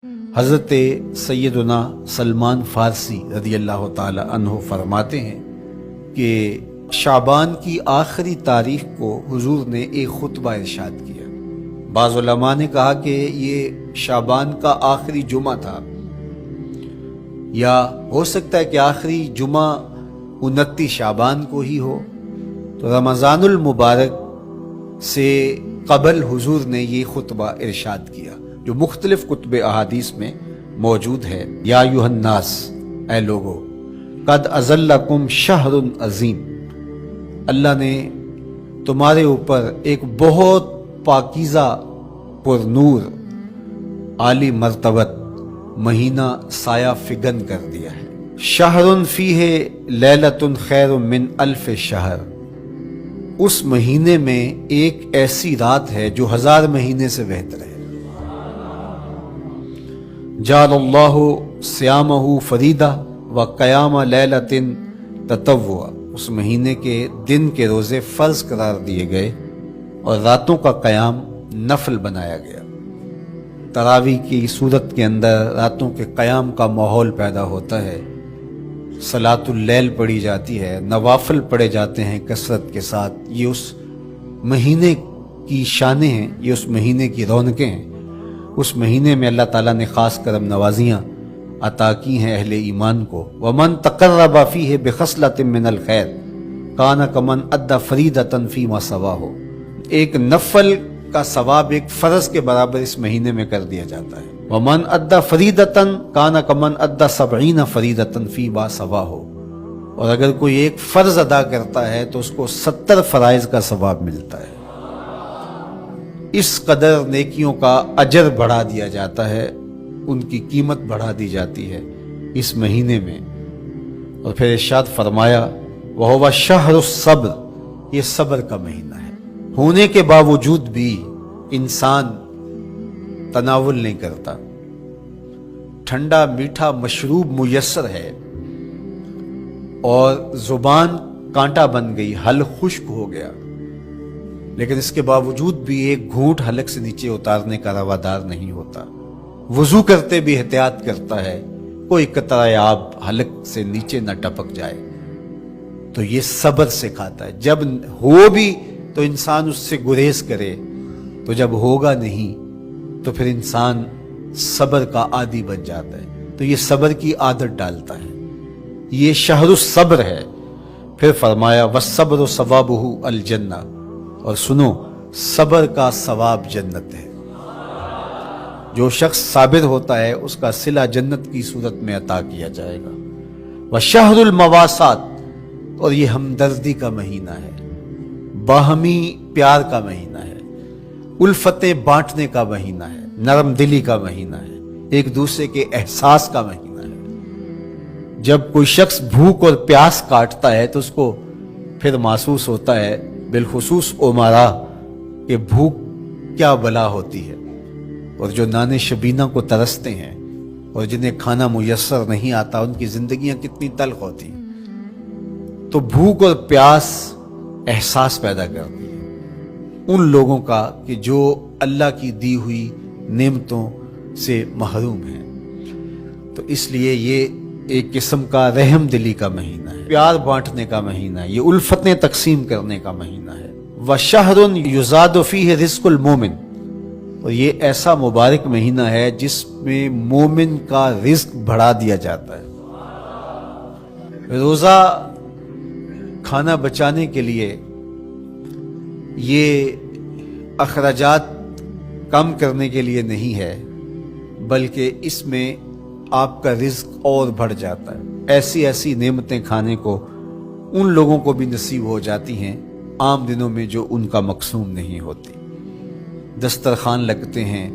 حضرت سیدنا سلمان فارسی رضی اللہ تعالی عنہ فرماتے ہیں کہ شعبان کی آخری تاریخ کو حضور نے ایک خطبہ ارشاد کیا۔ بعض علماء نے کہا کہ یہ شعبان کا آخری جمعہ تھا، یا ہو سکتا ہے کہ آخری جمعہ 29 شعبان کو ہی ہو، تو رمضان المبارک سے قبل حضور نے یہ خطبہ ارشاد کیا جو مختلف کتب احادیث میں موجود ہے۔ یا ایھا الناس، اے لوگو، قد اظلکم شہر عظیم، اللہ نے تمہارے اوپر ایک بہت پاکیزہ پر نور عالی مرتبت مہینہ سایہ فگن کر دیا ہے۔ شہر فیہ لیلۃ خیر من الف شہر، اس مہینے میں ایک ایسی رات ہے جو 1000 مہینے سے بہتر ہے۔ جعل اللہ صیامہ فریدہ و قیام لیلۃ تطوع، اس مہینے کے دن کے روزے فرض قرار دیے گئے اور راتوں کا قیام نفل بنایا گیا۔ تراویح کی صورت کے اندر راتوں کے قیام کا ماحول پیدا ہوتا ہے، صلاۃ اللیل پڑھی جاتی ہے، نوافل پڑھے جاتے ہیں کثرت کے ساتھ۔ یہ اس مہینے کی شانیں ہیں، یہ اس مہینے کی رونقیں ہیں۔ اس مہینے میں اللہ تعالیٰ نے خاص کرم نوازیاں عطا کی ہیں اہل ایمان کو۔ وَمَن تَقَرَّبَ فِيهِ بِخَصْلَةٍ مِّنَ الْخَيْرِ كَانَ كَمَنْ أَدَّى فَرِيضَةً فِيمَا سَوَاهُ، ایک نفل کا ثواب ایک فرض کے برابر اس مہینے میں کر دیا جاتا ہے۔ وَمَنْ أَدَّى فَرِيضَةً كَانَ كَمَنْ أَدَّى 70 فَرِيضَةً فِيمَا سَوَاهُ، اور اگر کوئی ایک فرض ادا کرتا ہے تو اس کو 70 فرائض کا ثواب ملتا ہے۔ اس قدر نیکیوں کا اجر بڑھا دیا جاتا ہے، ان کی قیمت بڑھا دی جاتی ہے اس مہینے میں۔ اور پھر ارشاد فرمایا وَهُوَ شَهْرُ الصَّبْرِ، یہ صبر کا مہینہ ہے۔ ہونے کے باوجود بھی انسان تناول نہیں کرتا، ٹھنڈا میٹھا مشروب میسر ہے اور زبان کانٹا بن گئی، حلق خشک ہو گیا، لیکن اس کے باوجود بھی ایک گھونٹ حلق سے نیچے اتارنے کا روادار نہیں ہوتا۔ وضو کرتے بھی احتیاط کرتا ہے کوئی قطرہ آب حلق سے نیچے نہ ٹپک جائے، تو یہ صبر سکھاتا ہے۔ جب ہو بھی تو انسان اس سے گریز کرے، تو جب ہوگا نہیں تو پھر انسان صبر کا عادی بن جاتا ہے، تو یہ صبر کی عادت ڈالتا ہے۔ یہ شہر الصبر ہے۔ پھر فرمایا وَالصَّبْرُ ثَوَابُهُ الْجَنَّةُ، اور سنو، صبر کا ثواب جنت ہے۔ جو شخص صابر ہوتا ہے اس کا صلہ جنت کی صورت میں عطا کیا جائے گا۔ وَشَهْرُ الْمَوَاسَاتِ، اور یہ ہمدردی کا مہینہ ہے، باہمی پیار کا مہینہ ہے، الفتیں بانٹنے کا مہینہ ہے، نرم دلی کا مہینہ ہے، ایک دوسرے کے احساس کا مہینہ ہے۔ جب کوئی شخص بھوک اور پیاس کاٹتا ہے تو اس کو پھر محسوس ہوتا ہے، بالخصوص امراء، کہ بھوک کیا بلا ہوتی ہے، اور جو نان شبینہ کو ترستے ہیں اور جنہیں کھانا میسر نہیں آتا ان کی زندگیاں کتنی تلخ ہوتی ہیں۔ تو بھوک اور پیاس احساس پیدا کرتی ہے ان لوگوں کا کہ جو اللہ کی دی ہوئی نعمتوں سے محروم ہیں۔ تو اس لیے یہ ایک قسم کا رحم دلی کا مہینہ ہے، پیار بانٹنے کا مہینہ ہے، یہ الفتیں تقسیم کرنے کا مہینہ ہے۔ وَشَهْرٌ يُزَادُ فِيهِ رِزْقُ الْمُؤْمِنِ، اور یہ ایسا مبارک مہینہ ہے جس میں مومن کا رزق بڑھا دیا جاتا ہے۔ روزہ کھانا بچانے کے لیے، یہ اخراجات کم کرنے کے لیے نہیں ہے، بلکہ اس میں آپ کا رزق اور بڑھ جاتا ہے۔ ایسی ایسی نعمتیں کھانے کو ان لوگوں کو بھی نصیب ہو جاتی ہیں عام دنوں میں جو ان کا مقسوم نہیں ہوتی۔ دسترخوان لگتے ہیں،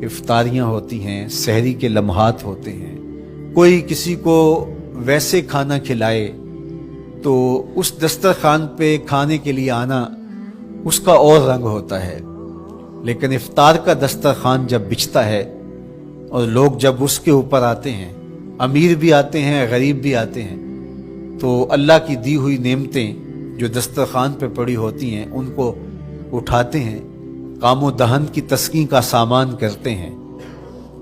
افطاریاں ہوتی ہیں، سحری کے لمحات ہوتے ہیں، کوئی کسی کو ویسے کھانا کھلائے تو اس دسترخوان پہ کھانے کے لیے آنا اس کا اور رنگ ہوتا ہے۔ لیکن افطار کا دسترخوان جب بچھتا ہے اور لوگ جب اس کے اوپر آتے ہیں، امیر بھی آتے ہیں، غریب بھی آتے ہیں، تو اللہ کی دی ہوئی نعمتیں جو دسترخوان پہ پڑی ہوتی ہیں ان کو اٹھاتے ہیں، کام و دہن کی تسکین کا سامان کرتے ہیں،